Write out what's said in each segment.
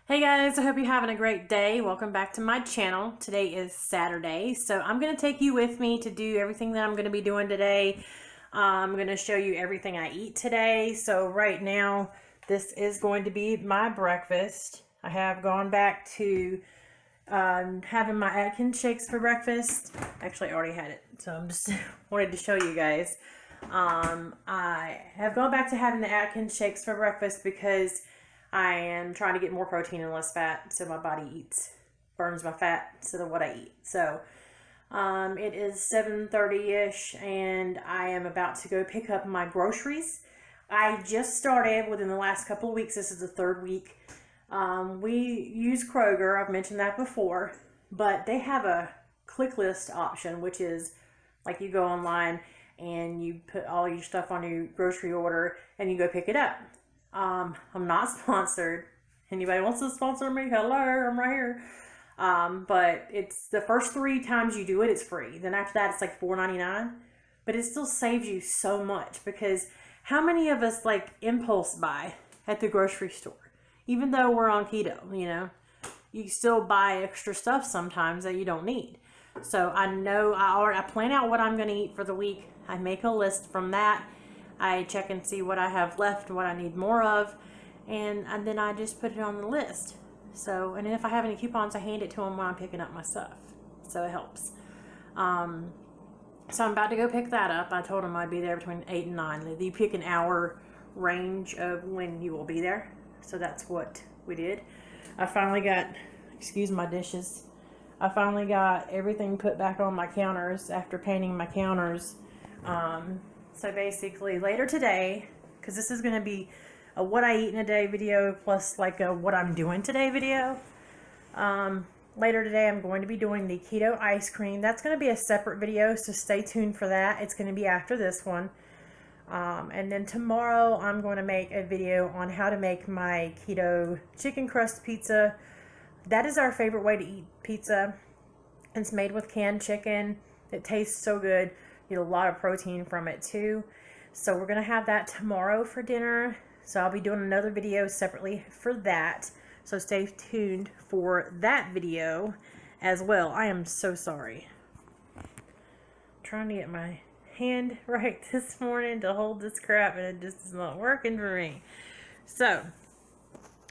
Hey guys, I hope you're having a great day. Welcome back to my channel. Today is Saturday, so I'm going to take you with me to do everything that I'm going to be doing today. I'm going to show you everything I eat today. So right now, this is going to be my breakfast. I have gone back to having my Atkins shakes for breakfast. Actually, I already had it, so I'm just wanted to show you guys. I have gone back to having the Atkins shakes for breakfast because I am trying to get more protein and less fat, so my body burns my fat instead of what I eat. So it is 7:30-ish, and I am about to go pick up my groceries. I just started within the last couple of weeks. This is the third week. We use Kroger. I've mentioned that before, but they have a click list option, which is like you go online and you put all your stuff on your grocery order and you go pick it up. I'm not sponsored. Anybody wants to sponsor me? Hello, I'm right here. But it's the first 3 times you do it, it's free. Then after that, it's like $4.99. But it still saves you so much, because how many of us like impulse buy at the grocery store? Even though we're on keto, you still buy extra stuff sometimes that you don't need. So I know I plan out what I'm going to eat for the week. I make a list from that. I check and see what I have left, what I need more of, and then I just put it on the list. So, and if I have any coupons, I hand it to them when I'm picking up my stuff. So it helps. So I'm about to go pick that up. I told them I'd be there between 8 and 9. You pick an hour range of when you will be there. So that's what we did. I finally got, excuse my dishes, I finally got everything put back on my counters after painting my counters. So basically later today, because this is going to be a what I eat in a day video plus like a what I'm doing today video. Later today I'm going to be doing the keto ice cream. That's going to be a separate video, so stay tuned for that. It's going to be after this one. And then tomorrow I'm going to make a video on how to make my keto chicken crust pizza. That is our favorite way to eat pizza. It's made with canned chicken. It tastes so good. You get a lot of protein from it too. So we're going to have that tomorrow for dinner. So I'll be doing another video separately for that. So stay tuned for that video as well. I am so sorry. I'm trying to get my hand right this morning to hold this crap, and it just is not working for me. So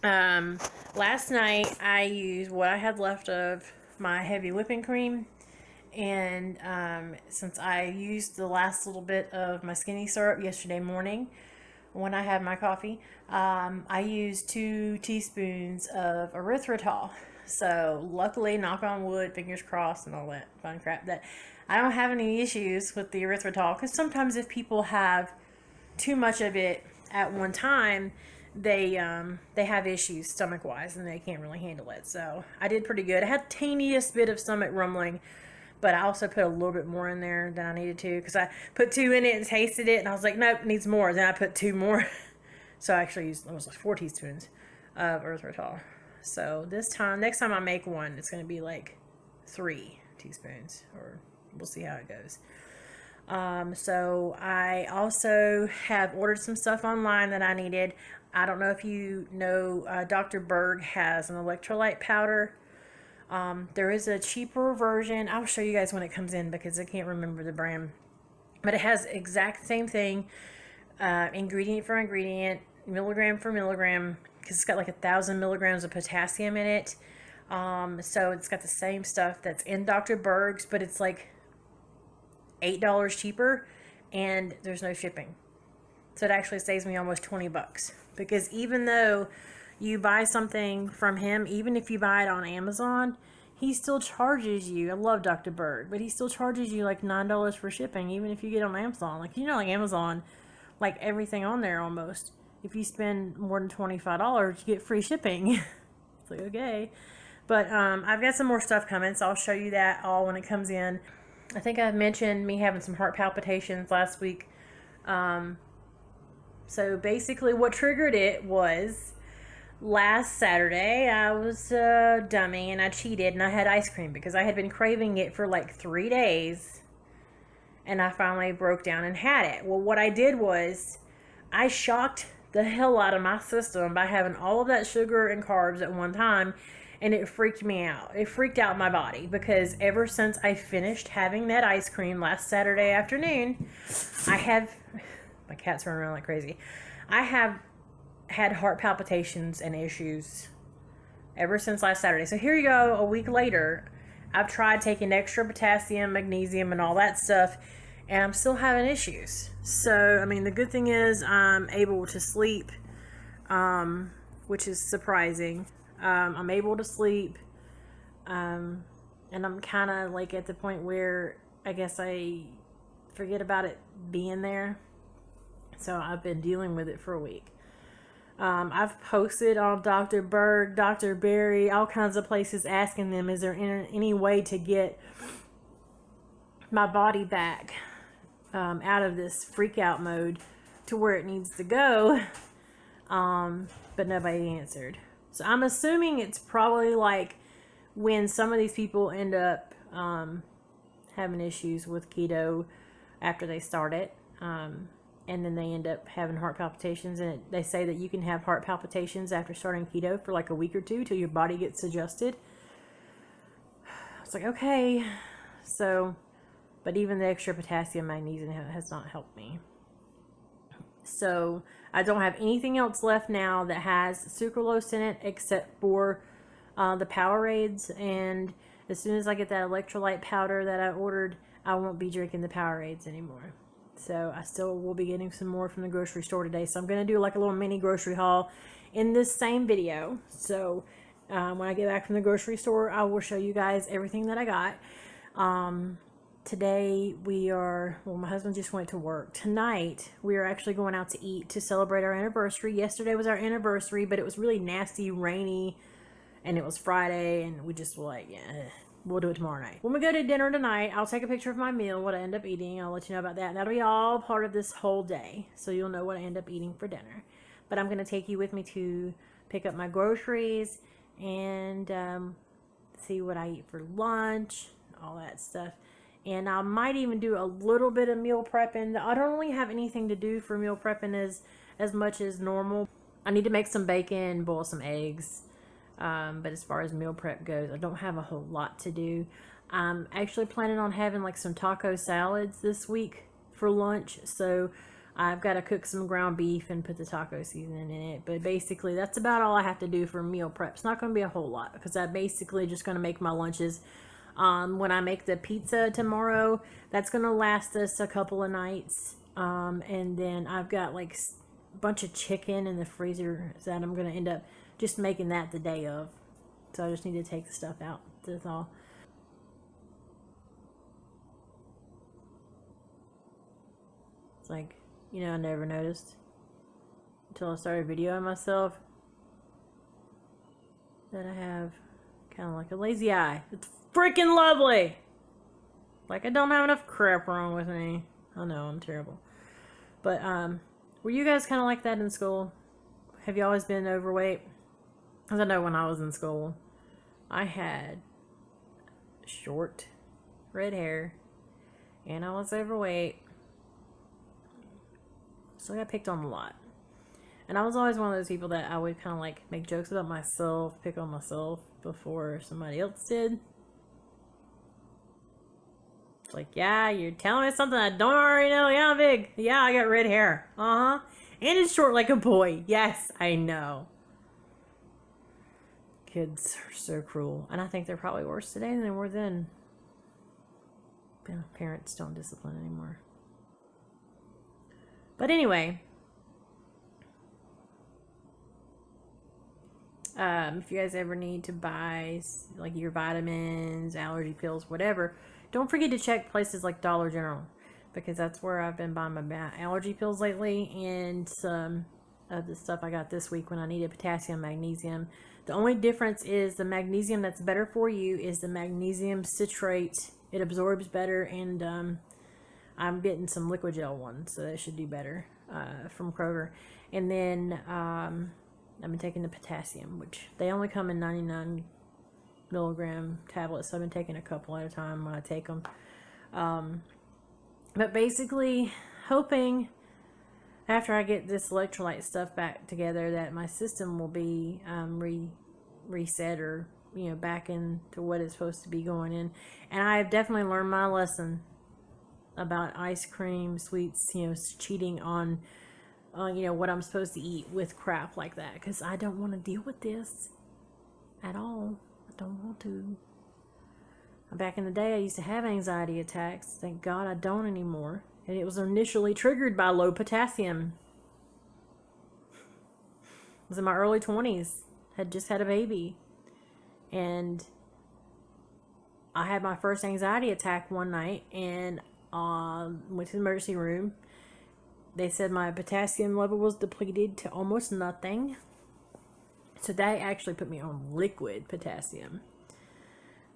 last night I used what I had left of my heavy whipping cream. And since I used the last little bit of my skinny syrup yesterday morning when I had my coffee, I used 2 teaspoons of erythritol. So luckily, knock on wood, fingers crossed and all that fun crap, that I don't have any issues with the erythritol. Because sometimes if people have too much of it at one time, they have issues stomach-wise and they can't really handle it. So I did pretty good. I had the tiniest bit of stomach rumbling, but I also put a little bit more in there than I needed to, because I put 2 in it and tasted it, and I was like, nope, needs more. Then I put 2 more. So I actually used almost like 4 teaspoons of erythritol. So next time I make one, it's going to be like 3 teaspoons, or we'll see how it goes. So I also have ordered some stuff online that I needed. I don't know if you know, Dr. Berg has an electrolyte powder. There is a cheaper version. I'll show you guys when it comes in, because I can't remember the brand, but it has exact same thing, ingredient for ingredient, milligram for milligram, because it's got like 1,000 milligrams of potassium in it. So it's got the same stuff that's in Dr. Berg's, but it's like $8 cheaper, and there's no shipping. So it actually saves me almost $20, because even though you buy something from him, even if you buy it on Amazon, he still charges you. I love Dr. Berg, but he still charges you like $9 for shipping, even if you get it on Amazon. Like, like Amazon, like everything on there almost, if you spend more than $25, you get free shipping. It's like, okay. But I've got some more stuff coming, so I'll show you that all when it comes in. I think I've mentioned me having some heart palpitations last week. So basically what triggered it was, last Saturday, I was a dummy and I cheated and I had ice cream because I had been craving it for like 3 days, and I finally broke down and had it. Well, what I did was I shocked the hell out of my system by having all of that sugar and carbs at one time, and it freaked me out. It freaked out my body because ever since I finished having that ice cream last Saturday afternoon, I have, my cat's running around like crazy, I have had heart palpitations and issues ever since last Saturday. So here you go, a week later, I've tried taking extra potassium, magnesium, and all that stuff, and I'm still having issues. So, I mean, the good thing is I'm able to sleep, which is surprising. I'm able to sleep, and I'm kind of like at the point where I guess I forget about it being there. So I've been dealing with it for a week. I've posted on Dr. Berg, Dr. Berry, all kinds of places asking them, is there any way to get my body back out of this freak out mode to where it needs to go? But nobody answered. So I'm assuming it's probably like when some of these people end up having issues with keto after they start it, and then they end up having heart palpitations. And they say that you can have heart palpitations after starting keto for like a week or two till your body gets adjusted. It's like, okay. So, but even the extra potassium, magnesium has not helped me. So I don't have anything else left now that has sucralose in it except for the Powerades. And as soon as I get that electrolyte powder that I ordered, I won't be drinking the Powerades anymore. So I still will be getting some more from the grocery store today. So I'm going to do like a little mini grocery haul in this same video. So when I get back from the grocery store, I will show you guys everything that I got. Today my husband just went to work. Tonight, we are actually going out to eat to celebrate our anniversary. Yesterday was our anniversary, but it was really nasty, rainy, and it was Friday, and we just were like, yeah, we'll do it tomorrow night. When we go to dinner tonight, I'll take a picture of my meal, what I end up eating. I'll let you know about that. And that'll be all part of this whole day, so you'll know what I end up eating for dinner. But I'm going to take you with me to pick up my groceries and see what I eat for lunch, all that stuff. And I might even do a little bit of meal prepping. I don't really have anything to do for meal prepping as much as normal. I need to make some bacon, boil some eggs. But as far as meal prep goes, I don't have a whole lot to do. I'm actually planning on having like some taco salads this week for lunch. So I've got to cook some ground beef and put the taco seasoning in it. But basically, that's about all I have to do for meal prep. It's not going to be a whole lot because I'm basically just going to make my lunches. When I make the pizza tomorrow, that's going to last us a couple of nights. And then I've got like a bunch of chicken in the freezer that I'm going to end up just making that the day of. So I just need to take the stuff out. That's all. It's like, you know, I never noticed until I started videoing myself that I have kind of like a lazy eye. It's freaking lovely. Like, I don't have enough crap wrong with me. I know, I'm terrible. But, were you guys kind of like that in school? Have you always been overweight? Because I know when I was in school, I had short red hair, and I was overweight. So I got picked on a lot. And I was always one of those people that I would kind of like make jokes about myself, pick on myself before somebody else did. It's like, yeah, you're telling me something I don't already know. Yeah, I'm big. Yeah, I got red hair. And it's short like a boy. Yes, I know. Kids are so cruel. And I think they're probably worse today than they were then. Parents don't discipline anymore. But anyway, if you guys ever need to buy like your vitamins, allergy pills, whatever, don't forget to check places like Dollar General, because that's where I've been buying my allergy pills lately, and some of the stuff I got this week when I needed potassium, magnesium. The only difference is the magnesium that's better for you is the magnesium citrate. It absorbs better, and I'm getting some liquid gel ones, so that should do better from Kroger. And then I've been taking the potassium, which they only come in 99 milligram tablets, so I've been taking a couple at a time when I take them. But basically, hoping after I get this electrolyte stuff back together, that my system will be reset, or back into what it's supposed to be going in. And I have definitely learned my lesson about ice cream, sweets, cheating on what I'm supposed to eat with crap like that, because I don't want to deal with this at all. I don't want to. Back in the day, I used to have anxiety attacks. Thank God I don't anymore. And it was initially triggered by low potassium. I was in my early 20s. Had just had a baby. And I had my first anxiety attack one night, and went to the emergency room. They said my potassium level was depleted to almost nothing. So they actually put me on liquid potassium.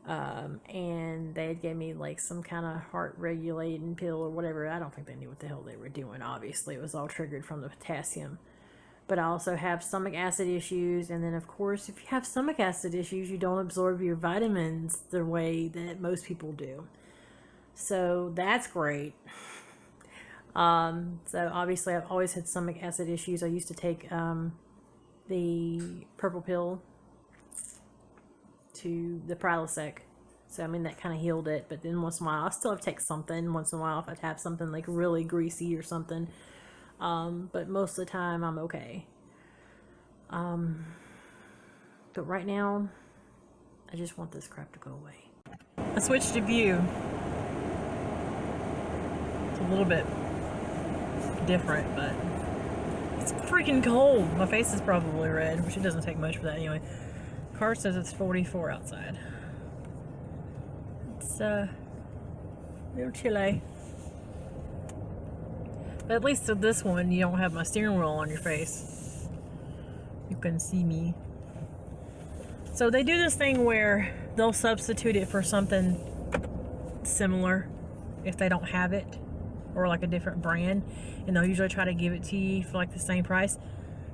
And they gave me like some kind of heart regulating pill or whatever. I don't think they knew what the hell they were doing. Obviously, it was all triggered from the potassium. But I also have stomach acid issues. And then, of course, if you have stomach acid issues, you don't absorb your vitamins the way that most people do. So that's great. So obviously I've always had stomach acid issues. I used to take the purple pill to the Prilosec. So I mean that kind of healed it, but then once in a while I still have to take something once in a while if I have something like really greasy or something. But most of the time I'm okay. But right now I just want this crap to go away. I switched to view. It's a little bit different, but it's freaking cold. My face is probably red, which it doesn't take much for that anyway. Car says it's 44 outside. It's a little chilly. But at least with this one, you don't have my steering wheel on your face. You can see me. So they do this thing where they'll substitute it for something similar if they don't have it, or like a different brand, and they'll usually try to give it to you for like the same price.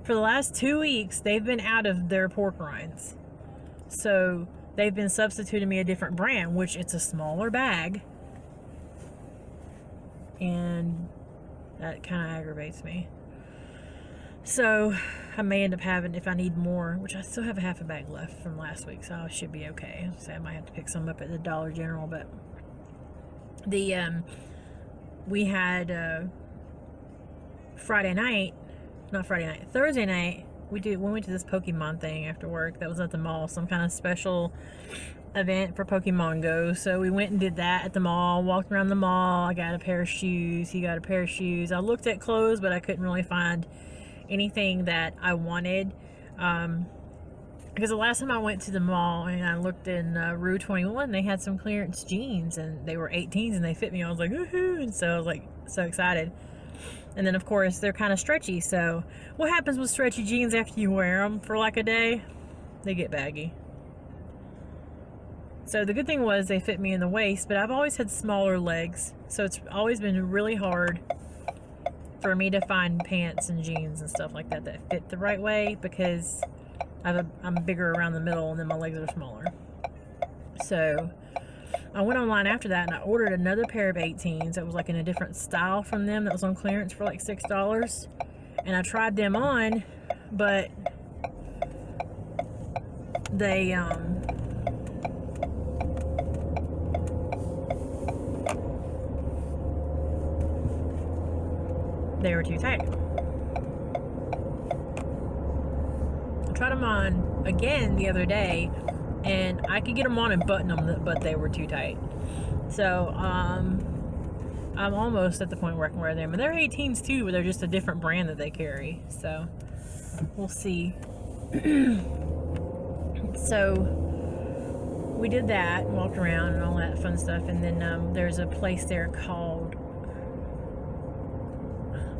For the last 2 weeks, they've been out of their pork rinds. So they've been substituting me a different brand, which it's a smaller bag. And that kind of aggravates me. So I may end up having, if I need more, which I still have a half a bag left from last week, so I should be okay. So I might have to pick some up at the Dollar General, but we had Thursday night, we went to this Pokemon thing after work that was at the mall, some kind of special event for Pokemon Go. So we went and did that at the mall, walked around the mall. I got a pair of shoes, he got a pair of shoes. I looked at clothes, but I couldn't really find anything that I wanted, because the last time I went to the mall and I looked in Rue 21, they had some clearance jeans, and they were 18s and they fit me. I was like, woohoo! And so I was like so excited. And then of course they're kind of stretchy, so what happens with stretchy jeans after you wear them for like a day? They get baggy. So the good thing was they fit me in the waist, but I've always had smaller legs, so it's always been really hard for me to find pants and jeans and stuff like that that fit the right way, because I'm bigger around the middle and then my legs are smaller. So I went online after that and I ordered another pair of 18s that was like in a different style from them that was on clearance for like $6. And I tried them on, but they were too tight. I tried them on again the other day, and I could get them on and button them, but they were too tight. So I'm almost at the point where I can wear them, and they're 18s too, but they're just a different brand that they carry. So we'll see. So we did that and walked around and all that fun stuff, and then there's a place there called,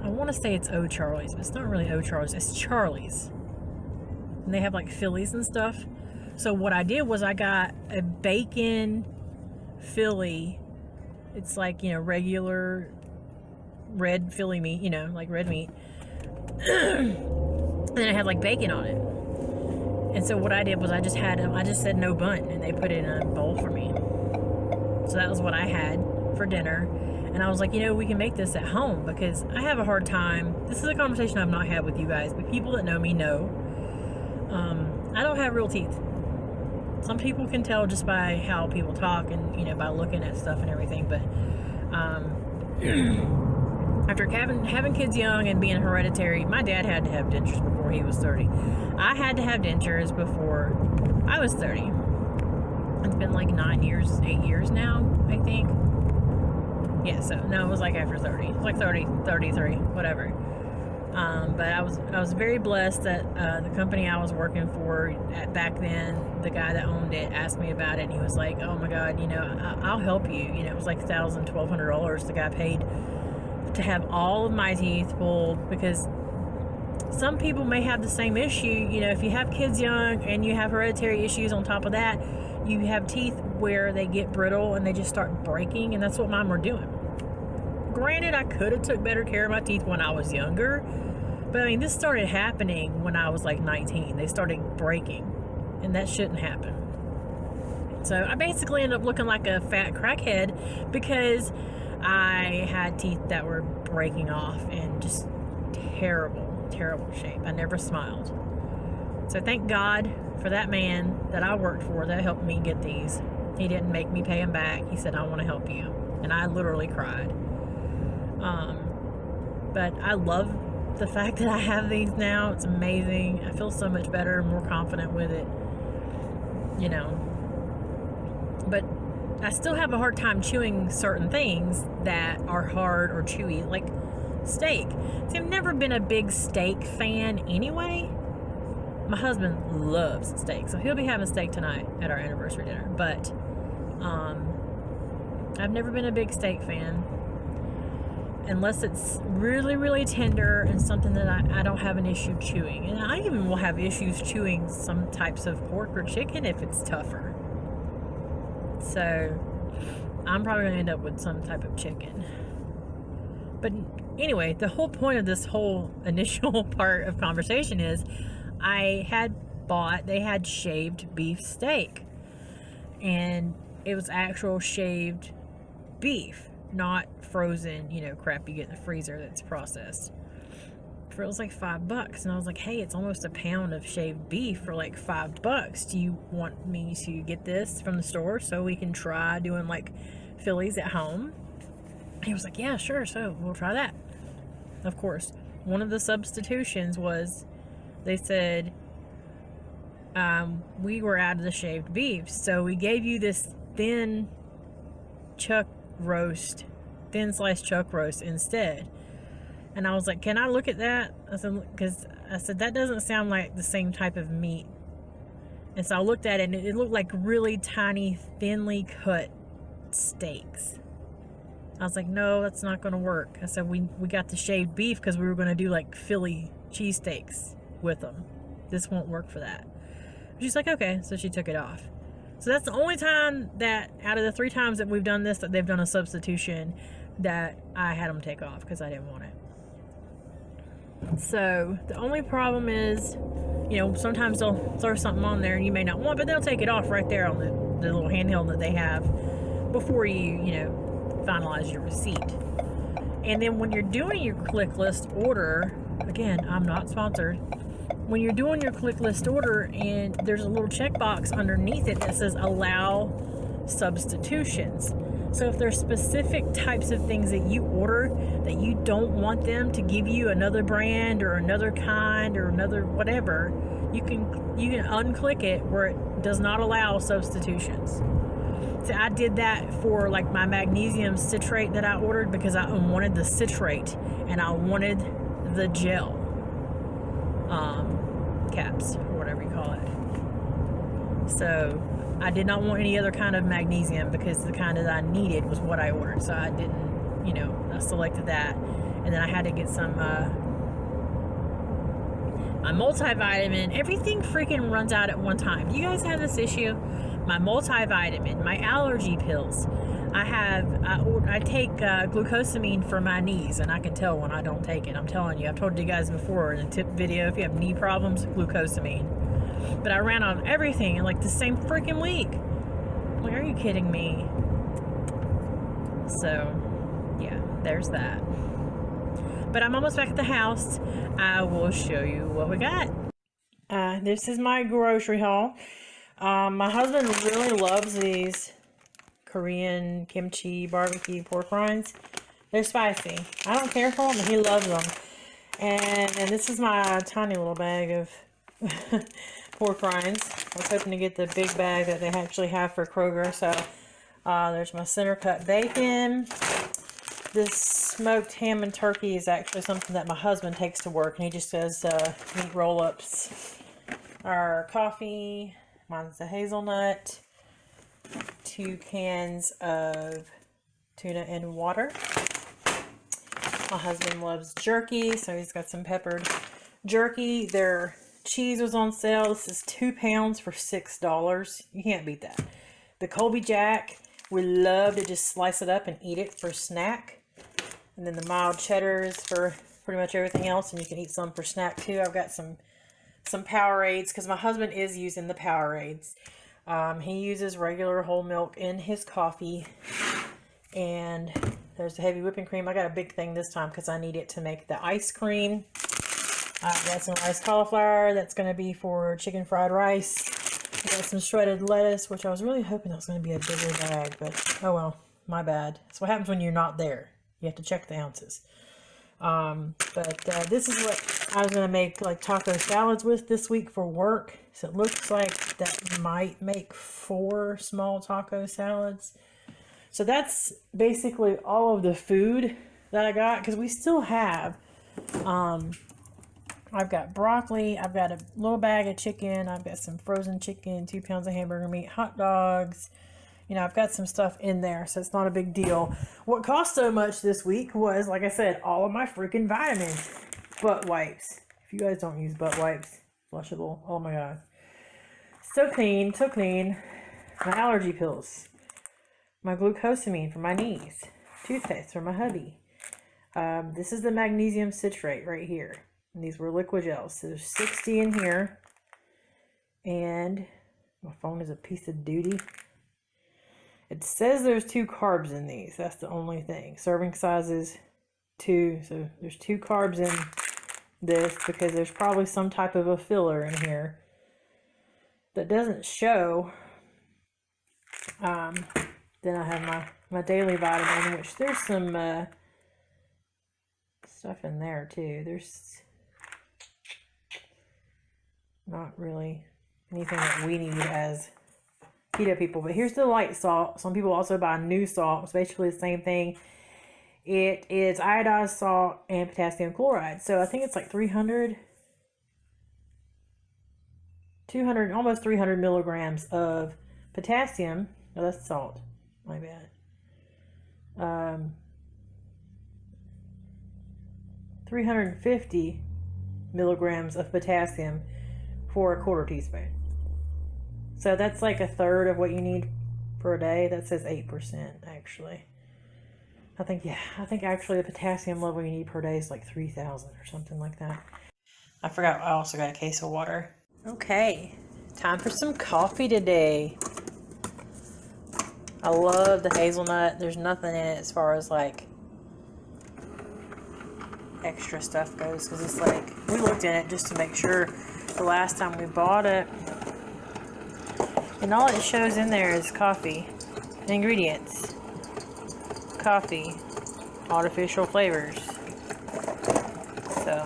I want to say it's O Charlie's, but it's not really O Charlie's, it's Charlie's. And they have like Phillies and stuff. So what I did was I got a bacon Philly. It's like, regular red Philly meat, like red meat. And then it had like bacon on it. And so what I did was I just said no bun, and they put it in a bowl for me. So that was what I had for dinner. And I was like, we can make this at home, because I have a hard time. This is a conversation I've not had with you guys, but people that know me know I don't have real teeth. Some people can tell just by how people talk and, by looking at stuff and everything. But after having kids young and being hereditary, my dad had to have dentures before he was 30. I had to have dentures before I was 30. It's been like 8 years now, I think. Yeah, so no, it was like after 30. It was like 30, 33, whatever. But I was very blessed that the company I was working for back then, the guy that owned it asked me about it, and he was like, "Oh my God, I'll help you." It was like $1,200 the guy paid to have all of my teeth pulled, because some people may have the same issue. If you have kids young and you have hereditary issues on top of that, you have teeth where they get brittle and they just start breaking, and that's what mine were doing. Granted, I could have took better care of my teeth when I was younger, but this started happening when I was like 19. They started breaking, and that shouldn't happen. So I basically ended up looking like a fat crackhead because I had teeth that were breaking off in just terrible shape. I never smiled. So thank God for that man that I worked for that helped me get these. He didn't make me pay him back. He said, "I want to help you." And I literally cried. But I love the fact that I have these now. It's amazing. I feel so much better, more confident with it. But I still have a hard time chewing certain things that are hard or chewy, like steak. See, I've never been a big steak fan anyway. My husband loves steak, so he'll be having steak tonight at our anniversary dinner. But I've never been a big steak fan, unless it's really tender and something that I don't have an issue chewing. And I even will have issues chewing some types of pork or chicken if it's tougher. So I'm probably going to end up with some type of chicken. But anyway, the whole point of this whole initial part of conversation is they had shaved beef steak, and it was actual shaved beef, not frozen, crap you get in the freezer that's processed. It was like $5, and I was like, hey, it's almost a pound of shaved beef for like $5. Do you want me to get this from the store so we can try doing like Phillies at home? And he was like, yeah, sure, so we'll try that. Of course, one of the substitutions was, they said, we were out of the shaved beef, so we gave you this thin sliced chuck roast instead. And I was like, can I look at that? I said, that doesn't sound like the same type of meat. And so I looked at it, and it looked like really tiny, thinly cut steaks. I was like, no, that's not going to work. I said, we got the shaved beef because we were going to do like Philly cheesesteaks with them. This won't work for that. She's like, okay. So she took it off. So that's the only time that, out of the 3 times that we've done this, that they've done a substitution, that I had them take off because I didn't want it. So the only problem is, sometimes they'll throw something on there and you may not want, but they'll take it off right there on the little handheld that they have before you, finalize your receipt. And then when you're doing your click list order, again, I'm not sponsored. When you're doing your click list order, and there's a little checkbox underneath it that says allow substitutions. So if there's specific types of things that you order that you don't want them to give you another brand or another kind or another whatever, you can unclick it where it does not allow substitutions. So I did that for like my magnesium citrate that I ordered, because I wanted the citrate and I wanted the gel caps, or whatever you call it. So I did not want any other kind of magnesium, because the kind that I needed was what I ordered. So I didn't, I selected that. And then I had to get some my multivitamin. Everything freaking runs out at one time. You guys have this issue? My multivitamin, my allergy pills. I take glucosamine for my knees, and I can tell when I don't take it. I'm telling you, I've told you guys before in the tip video, if you have knee problems, glucosamine. But I ran out of everything in like the same freaking week. I'm like, are you kidding me? So, there's that. But I'm almost back at the house. I will show you what we got. This is my grocery haul. My husband really loves these Korean kimchi barbecue pork rinds. They're spicy. I don't care for them, but he loves them. And this is my tiny little bag of pork rinds. I was hoping to get the big bag that they actually have for Kroger. So there's my center cut bacon. This smoked ham and turkey is actually something that my husband takes to work, and he just does meat roll-ups. Our coffee, mine's a hazelnut. 2 cans of tuna and water. My husband loves jerky, so he's got some peppered jerky. Their cheese was on sale. This is 2 pounds for $6. You can't beat that. The Colby Jack, we love to just slice it up and eat it for snack. And then the mild cheddars for pretty much everything else, and you can eat some for snack too. I've got some Powerades because my husband is using the Powerades. He uses regular whole milk in his coffee, and there's the heavy whipping cream. I got a big thing this time because I need it to make the ice cream. I've got some iced cauliflower that's going to be for chicken fried rice. I got some shredded lettuce, which I was really hoping that was going to be a bigger bag, but oh well, my bad. That's what happens when you're not there. You have to check the ounces. This is what I was going to make like taco salads with this week for work. So it looks like that might make 4 small taco salads. So that's basically all of the food that I got, because we still have, I've got broccoli, I've got a little bag of chicken, I've got some frozen chicken, 2 pounds of hamburger meat, hot dogs. You know, I've got some stuff in there, so it's not a big deal. What cost so much this week was, like I said, all of my freaking vitamins. Butt wipes. If you guys don't use butt wipes, flushable. Oh my god. So clean, so clean. My allergy pills. My glucosamine for my knees. Toothpaste for my hubby. This is the magnesium citrate right here. And these were liquid gels. So there's 60 in here. And my phone is a piece of duty. It says there's 2 carbs in these. That's the only thing. Serving size is 2. So there's 2 carbs in this because there's probably some type of a filler in here that doesn't show. Then I have my daily vitamin, which there's some stuff in there too. There's not really anything that we need as keto people, but here's the light salt. Some people also buy new salt. It's basically the same thing. It is iodized salt and potassium chloride. So I think it's like 200, almost 300 milligrams of potassium. No, that's salt. My bad. 350 milligrams of potassium for a quarter teaspoon. So that's like a third of what you need per day. That says 8% actually. I think actually the potassium level you need per day is like 3,000 or something like that. I forgot I also got a case of water. Okay, time for some coffee today. I love the hazelnut. There's nothing in it as far as like extra stuff goes, because it's like, we looked in it just to make sure the last time we bought it. And all it shows in there is coffee. Ingredients. Coffee. Artificial flavors. So,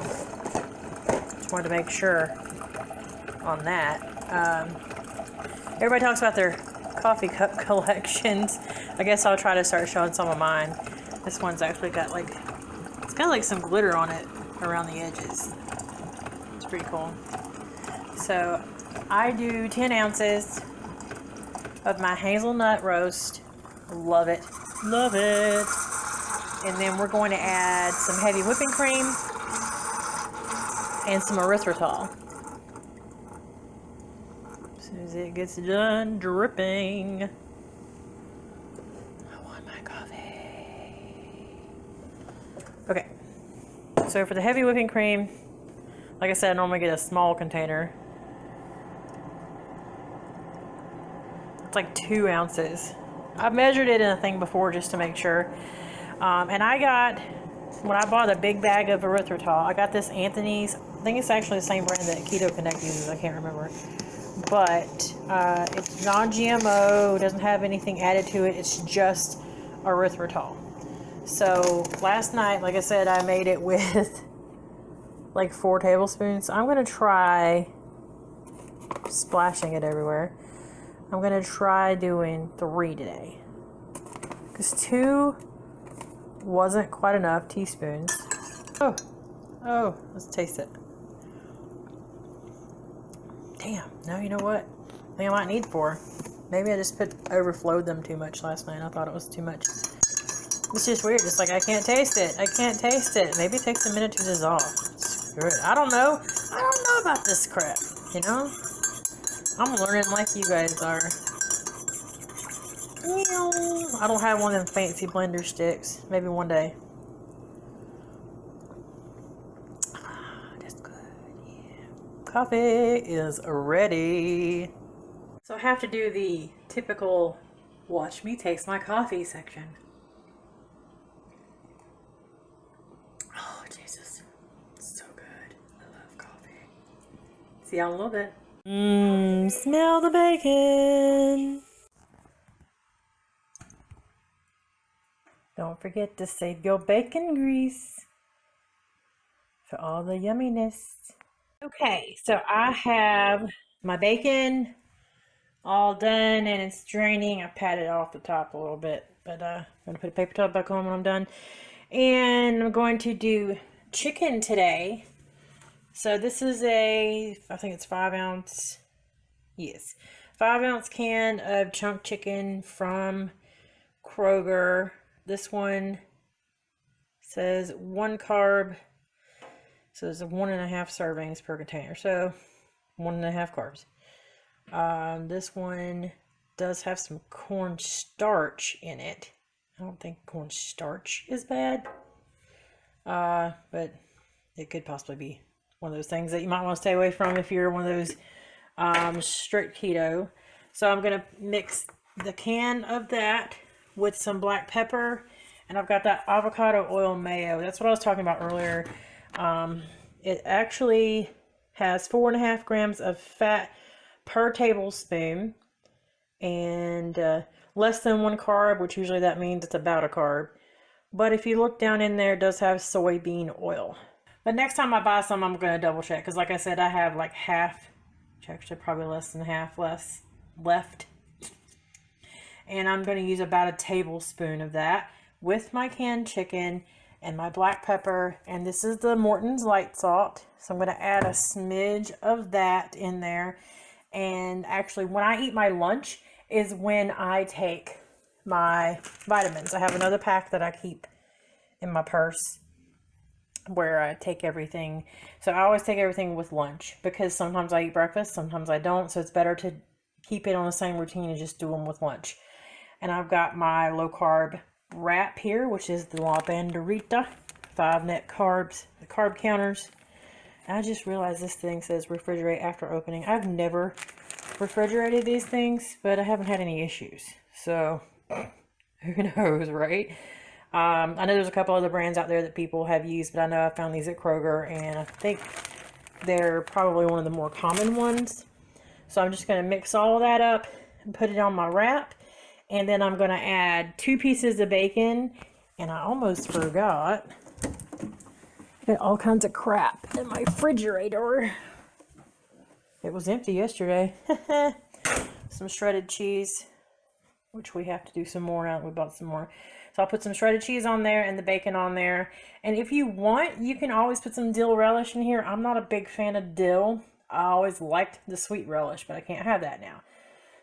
just wanted to make sure on that. Everybody talks about their coffee cup collections. I guess I'll try to start showing some of mine. This one's actually got like, it's got like some glitter on it around the edges. It's pretty cool. So, I do 10 ounces of my hazelnut roast. Love it. Love it. And then we're going to add some heavy whipping cream and some erythritol. As soon as it gets done dripping. I want my coffee. Okay. So for the heavy whipping cream, like I said, I normally get a small container. It's like 2 ounces. I've measured it in a thing before just to make sure. And I got, when I bought a big bag of erythritol, I got this Anthony's. I think it's actually the same brand that Keto Connect uses. I can't remember. But it's non-GMO, doesn't have anything added to it. It's just erythritol. So last night, like I said, I made it with like 4 tablespoons. I'm going to try splashing it everywhere. I'm going to try doing 3 today. Because 2 wasn't quite enough teaspoons. Oh, let's taste it. Damn, now you know what? I think I might need 4. Maybe I just overflowed them too much last night. I thought it was too much. It's just weird. It's like I can't taste it. I can't taste it. Maybe it takes a minute to dissolve. Screw it. I don't know. I don't know about this crap. You know? I'm learning like you guys are. I don't have one of them fancy blender sticks. Maybe one day. That's good. Yeah. Coffee is ready. So I have to do the typical watch me taste my coffee section. Oh, Jesus. It's so good. I love coffee. See y'all in a little bit. Smell the bacon. Don't forget to save your bacon grease for all the yumminess. Okay, so I have my bacon all done and it's draining. I patted off the top a little bit, but I'm going to put a paper towel back on when I'm done. And I'm going to do chicken today. So this is I think it's 5 ounce. Yes, 5 ounce can of chunk chicken from Kroger. This one says 1 carb, so it's 1.5 servings per container, so 1.5 carbs. This one does have some cornstarch in it. I don't think cornstarch is bad, but it could possibly be one of those things that you might want to stay away from if you're one of those strict keto. So I'm going to mix the can of that with some black pepper, and I've got that avocado oil mayo. That's what I was talking about earlier. It actually has 4.5 grams of fat per tablespoon, and less than 1 carb, which usually that means it's about a carb. But if you look down in there, it does have soybean oil. But next time I buy some, I'm going to double check, because like I said, I have like half, actually probably less than half left. And I'm going to use about a tablespoon of that with my canned chicken and my black pepper. And this is the Morton's light salt. So I'm going to add a smidge of that in there. And actually, when I eat my lunch is when I take my vitamins. I have another pack that I keep in my purse where I take everything. So I always take everything with lunch, because sometimes I eat breakfast, sometimes I don't. So it's better to keep it on the same routine and just do them with lunch. And I've got my low carb wrap here, which is the La Banderita 5 net carbs, the carb counters. And I just realized this thing says refrigerate after opening. I've never refrigerated these things, but I haven't had any issues. So who knows, right? I know there's a couple other brands out there that people have used, but I know I found these at Kroger, and I think they're probably one of the more common ones. So I'm just going to mix all of that up and put it on my wrap. And then I'm going to add 2 pieces of bacon. And I almost forgot. Got all kinds of crap in my refrigerator. It was empty yesterday. Some shredded cheese, which we have to do some more now that we bought some more. So I'll put some shredded cheese on there and the bacon on there. And if you want, you can always put some dill relish in here. I'm not a big fan of dill. I always liked the sweet relish, but I can't have that now.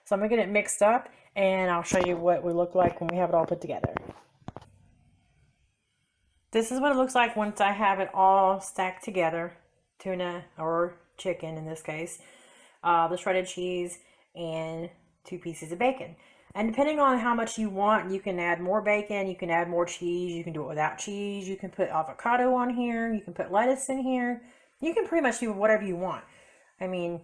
So I'm going to get it mixed up, and I'll show you what we look like when we have it all put together. This is what it looks like once I have it all stacked together. Tuna or chicken in this case. The shredded cheese and 2 pieces of bacon. And depending on how much you want, you can add more bacon, you can add more cheese, you can do it without cheese, you can put avocado on here, you can put lettuce in here. You can pretty much do whatever you want. I mean,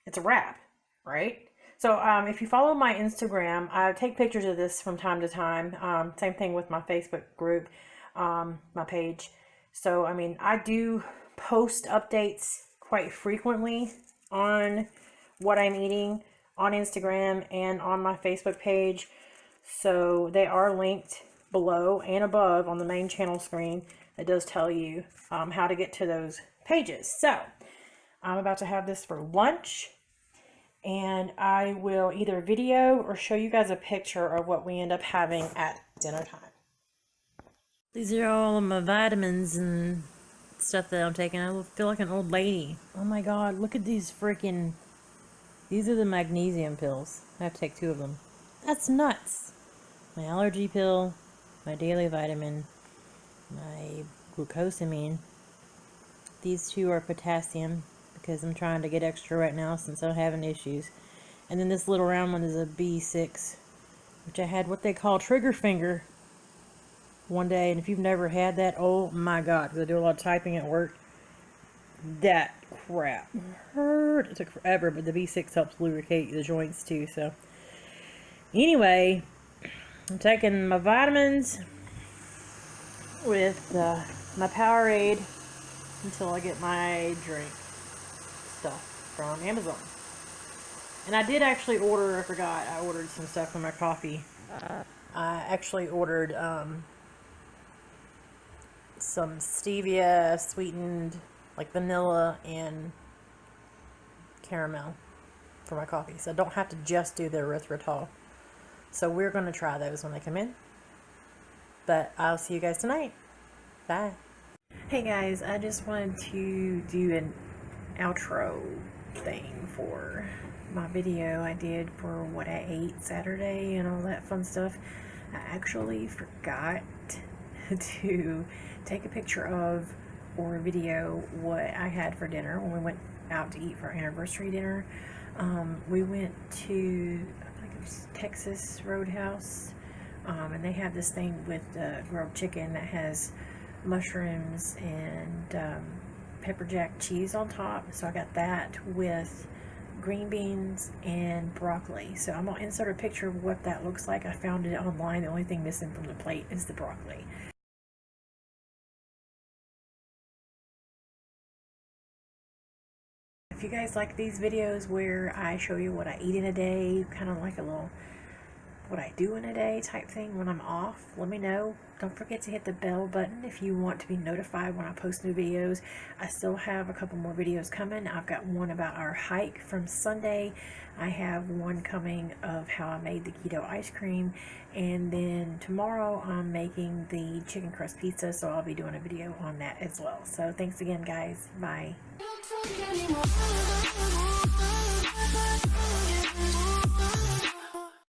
it's a wrap, right? So if you follow my Instagram, I take pictures of this from time to time. Same thing with my Facebook group, my page. So, I mean, I do post updates quite frequently on what I'm eating on Instagram and on my Facebook page. So they are linked below and above on the main channel screen. It does tell you how to get to those pages. So I'm about to have this for lunch, and I will either video or show you guys a picture of what we end up having at dinner time. These are all of my vitamins and stuff that I'm taking. I feel like an old lady. Oh my god, look at these freaking... These are the magnesium pills. I have to take 2 of them. That's nuts. My allergy pill, my daily vitamin, my glucosamine. These 2 are potassium because I'm trying to get extra right now since I'm having issues. And then this little round one is a B6, which I had what they call trigger finger one day. And if you've never had that, oh my god, because I do a lot of typing at work. That crap hurt. It took forever, but the B6 helps lubricate the joints too. So anyway, I'm taking my vitamins with my Powerade until I get my drink stuff from Amazon. And I did actually order, I forgot, I ordered some stuff for my coffee. I actually ordered some stevia sweetened, like vanilla and caramel for my coffee. So I don't have to just do the erythritol. So we're going to try those when they come in. But I'll see you guys tonight. Bye. Hey guys, I just wanted to do an outro thing for my video I did for what I ate Saturday and all that fun stuff. I actually forgot to take a picture of or video what I had for dinner when we went out to eat for our anniversary dinner. We went to, I think it was Texas Roadhouse, and they have this thing with grilled chicken that has mushrooms and pepper jack cheese on top. So I got that with green beans and broccoli. So I'm going to insert a picture of what that looks like. I found it online. The only thing missing from the plate is the broccoli. If you guys like these videos where I show you what I eat in a day, kind of like a little what I do in a day type thing when I'm off, let me know. Don't forget to hit the bell button if you want to be notified when I post new videos. I still have a couple more videos coming. I've got one about our hike from Sunday. I have one coming of how I made the keto ice cream, and then tomorrow I'm making the chicken crust pizza, so I'll be doing a video on that as well. So thanks again guys. Bye.